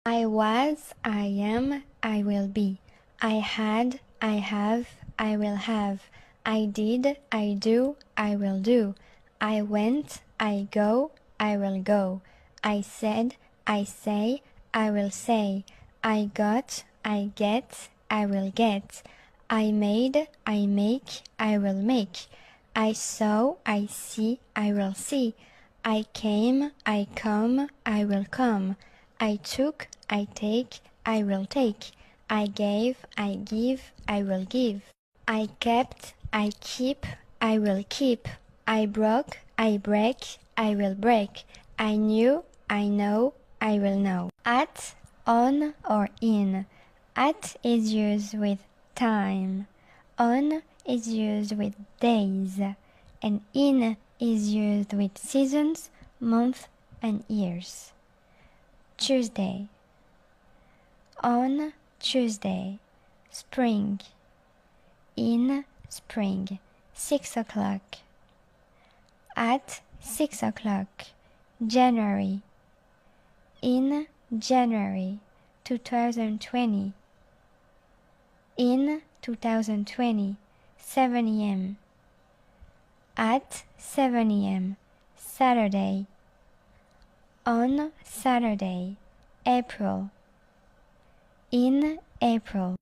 I was, I am, I will be. I had, I have, I will have. I did, I do, I will do. I went, I go, I will go. I said, I say, I will say. I got, I get, I will get. I made, I make, I will make. I saw, I see, I will see. I came, I come, I will come. I took, I take, I will take. I gave, I give, I will give. I kept, I keep, I will keep. I broke, I break, I will break. I knew, I know, I will know. At, on, or in. At is used with time. On is used with days. And in is used with seasons, months, and years. Tuesday. On Tuesday. Spring. In spring. 6 o'clock. At 6 o'clock. January. In January 2020. In 2020. 7 a.m. At 7 a.m. Saturday. On Saturday. April. In April.